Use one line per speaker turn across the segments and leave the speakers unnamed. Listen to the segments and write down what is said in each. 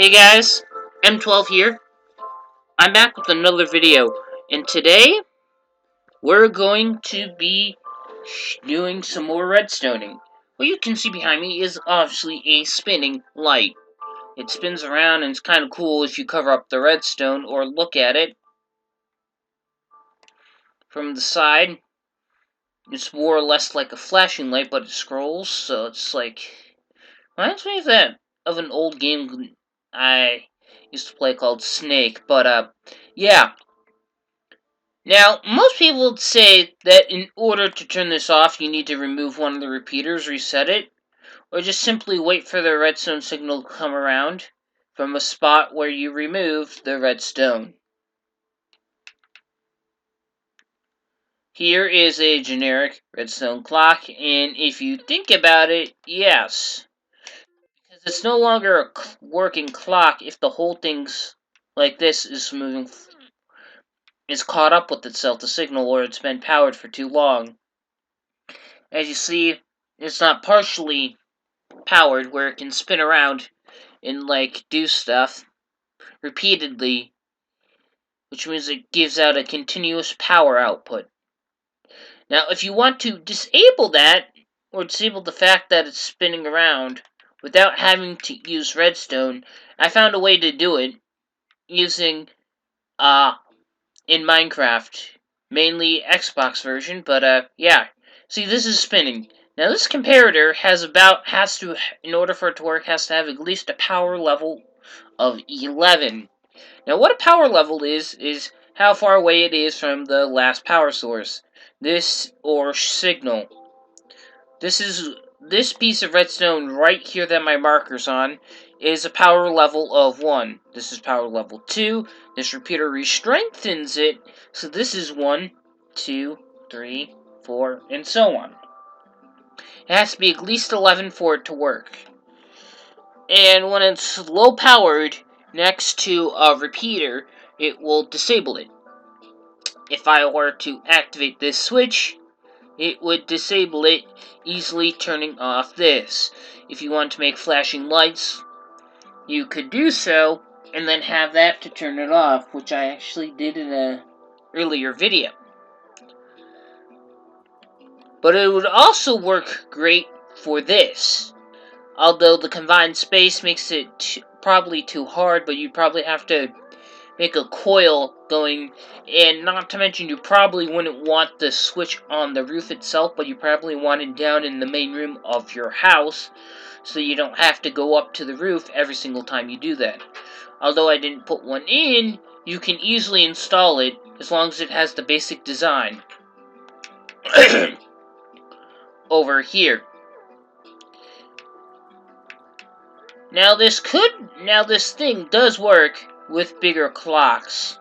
Hey guys, M12 here. I'm back with another video, and today we're going to be doing some more redstoning. What you can see behind me is obviously a spinning light. It spins around and it's kind of cool if you cover up the redstone or look at it from the side. It's more or less like a flashing light, but it scrolls, so it's like reminds me of an old game I used to play called Snake, but yeah. Now, most people would say that in order to turn this off, you need to remove one of the repeaters, reset it, or just simply wait for the redstone signal to come around from a spot where you removed the redstone. Here is a generic redstone clock, and if you think about it, yes. Because it's no longer a working clock if the whole thing's like this is caught up with itself, the signal, or it's been powered for too long. As you see, it's not partially powered where it can spin around and like do stuff repeatedly, which means it gives out a continuous power output. Now, if you want to disable that, or disable the fact that it's spinning around without having to use redstone, I found a way to do it using in Minecraft, mainly Xbox version, but yeah. See, this is spinning. Now this comparator in order for it to work, has to have at least a power level of 11. Now what a power level is how far away it is from the last power source. This, or signal. This piece of redstone right here that my marker's on is a power level of 1. This is power level 2. This repeater re-strengthens it, so this is 1, 2, 3, 4, and so on. It has to be at least 11 for it to work. And when it's low powered next to a repeater, it will disable it. If I were to activate this switch, it would disable it, easily turning off this. If you want to make flashing lights, you could do so, and then have that to turn it off, which I actually did in a earlier video. But it would also work great for this. Although the confined space makes it probably too hard, but you'd probably have to make a coil going, and not to mention you probably wouldn't want the switch on the roof itself, but you probably want it down in the main room of your house, so you don't have to go up to the roof every single time you do that. Although I didn't put one in, you can easily install it as long as it has the basic design. Over here. Now this thing does work with bigger clocks.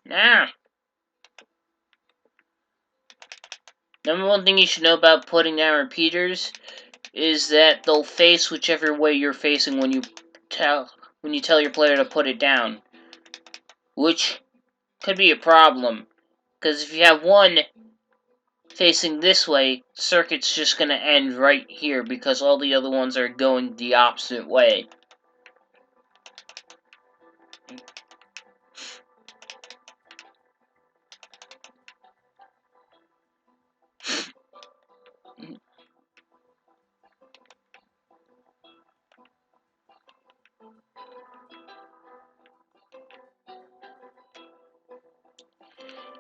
Now, number one thing you should know about putting down repeaters is that they'll face whichever way you're facing when you tell your player to put it down, which could be a problem, because if you have one facing this way, circuit's just gonna end right here because all the other ones are going the opposite way.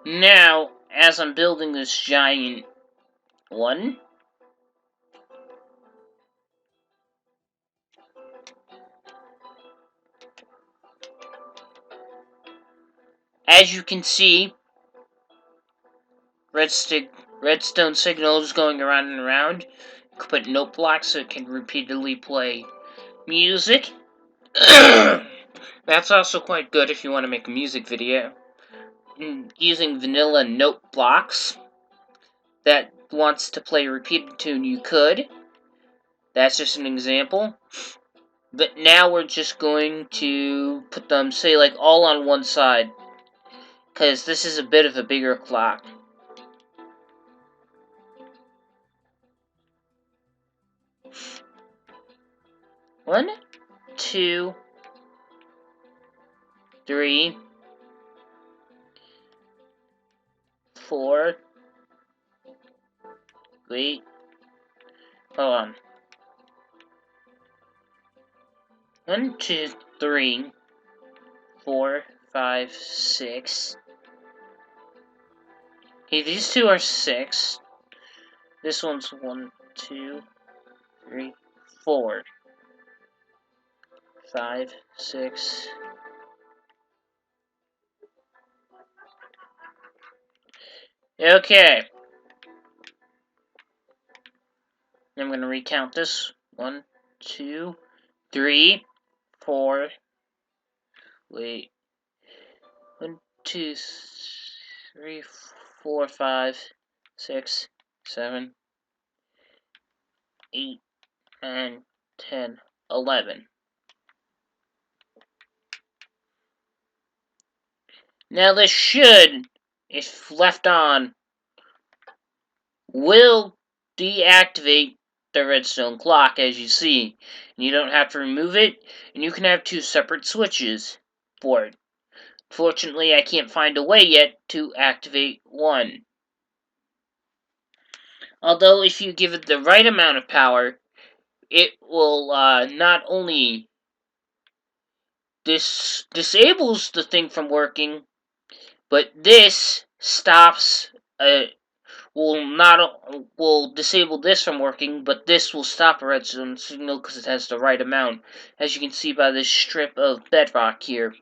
Now, as I'm building this giant one, as you can see, redstone signal is going around and around. You can put note blocks so it can repeatedly play music. That's also quite good if you want to make a music video. using vanilla note blocks that wants to play a repeated tune, you could. That's just an example. But now we're just going to put them, say, like, all on one side. Because this is a bit of a bigger clock. One, two, three, four. Wait. Hold on. 1, 2, 3, 4, 5, 6. Okay, these two are 6. This one's 1, 2, 3, 4, 5, 6. Okay. I'm going to recount this. 1, 2, 3, 4. Wait. 1, 2, 3, 4, 5, 6, 7, 8, 9, 10, 11. Now this should, if left on, will deactivate the redstone clock, as you see. And you don't have to remove it, and you can have 2 separate switches for it. Fortunately, I can't find a way yet to activate one. Although, if you give it the right amount of power, it will not only disables the thing from working, but this stops will disable this from working, but this will stop a redstone signal because it has the right amount, as you can see by this strip of bedrock here.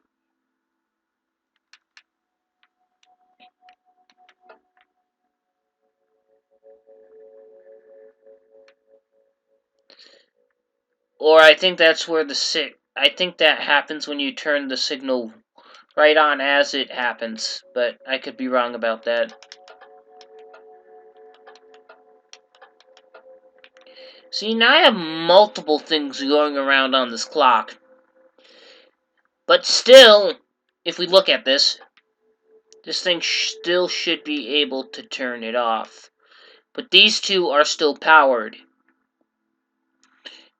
Or I think that's where I think that happens when you turn the signal right on as it happens, but I could be wrong about that. See, now I have multiple things going around on this clock. But still, if we look at this thing still should be able to turn it off. But these two are still powered,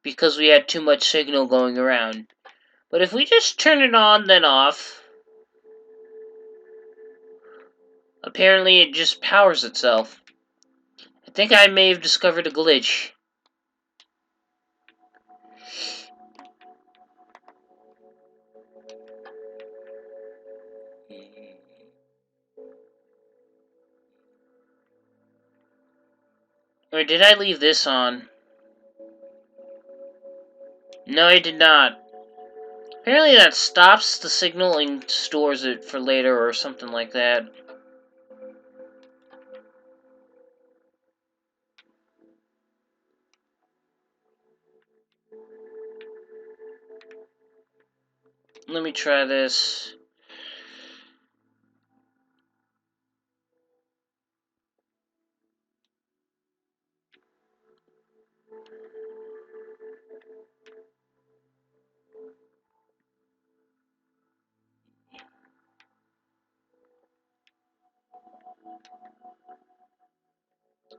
because we had too much signal going around. But if we just turn it on, then off, apparently it just powers itself. I think I may have discovered a glitch. Or did I leave this on? No, I did not. Apparently that stops the signal and stores it for later or something like that. Let me try this.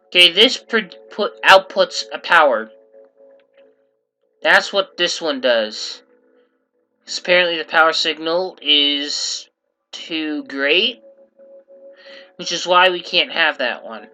Okay, this outputs a power. That's what this one does. Apparently the power signal is too great, which is why we can't have that one.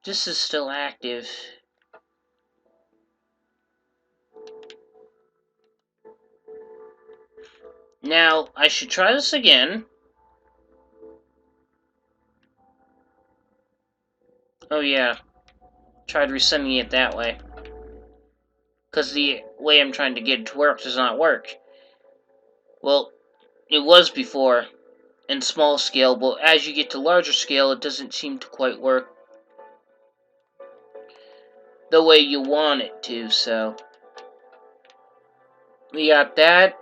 This is still active. Now, I should try this again. Oh yeah, tried resending it that way. Because the way I'm trying to get it to work does not work. Well, it was before in small scale, but as you get to larger scale, it doesn't seem to quite work the way you want it to, so we got that.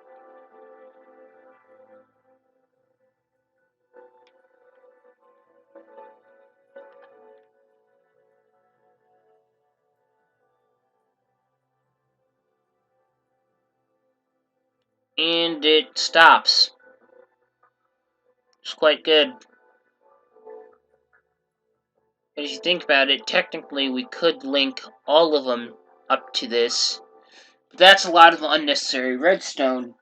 And it stops. It's quite good. But if you think about it, technically we could link all of them up to this. But that's a lot of unnecessary redstone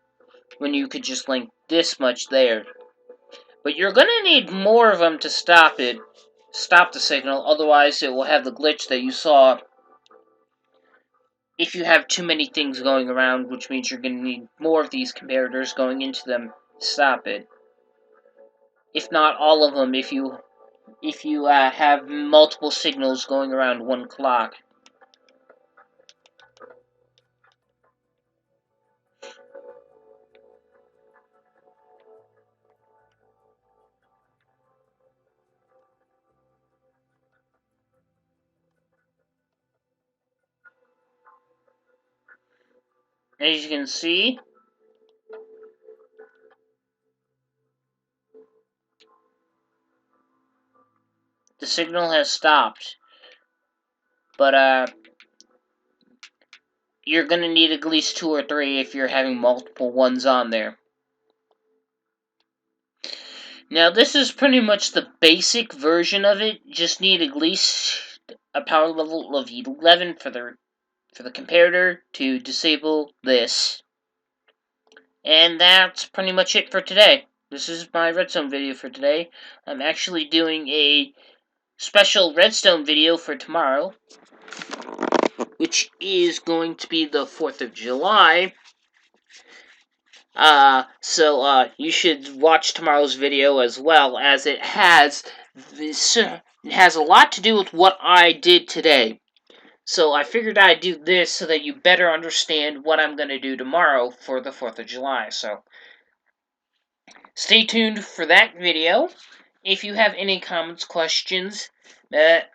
when you could just link this much there. But you're gonna need more of them to stop the signal, otherwise it will have the glitch that you saw if you have too many things going around, which means you're gonna need more of these comparators going into them to stop it. If not all of them, if you have multiple signals going around one clock. As you can see, the signal has stopped. But you're gonna need at least 2 or 3 if you're having multiple ones on there. Now this is pretty much the basic version of it. Just need at least a power level of 11 for the comparator to disable this. And that's pretty much it for today. This is my redstone video for today. I'm actually doing a special redstone video for tomorrow, which is going to be the 4th of July. So you should watch tomorrow's video as well, as it has a lot to do with what I did today. So I figured I'd do this so that you better understand what I'm going to do tomorrow for the 4th of July. So stay tuned for that video. If you have any comments, questions, let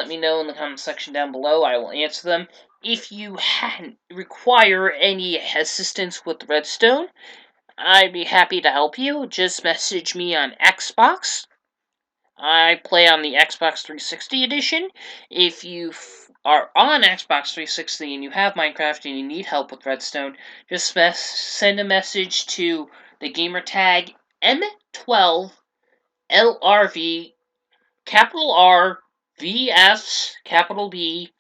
me know in the comment section down below. I will answer them. If you require any assistance with redstone, I'd be happy to help you. Just message me on Xbox. I play on the Xbox 360 edition. If you are on Xbox 360 and you have Minecraft and you need help with redstone, just send a message to the gamer tag M12LRV, capital R, VS, capital B.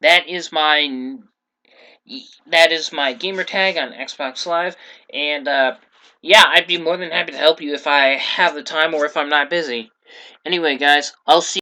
That is my gamer tag on Xbox Live, and yeah, I'd be more than happy to help you if I have the time or if I'm not busy. Anyway, guys, I'll see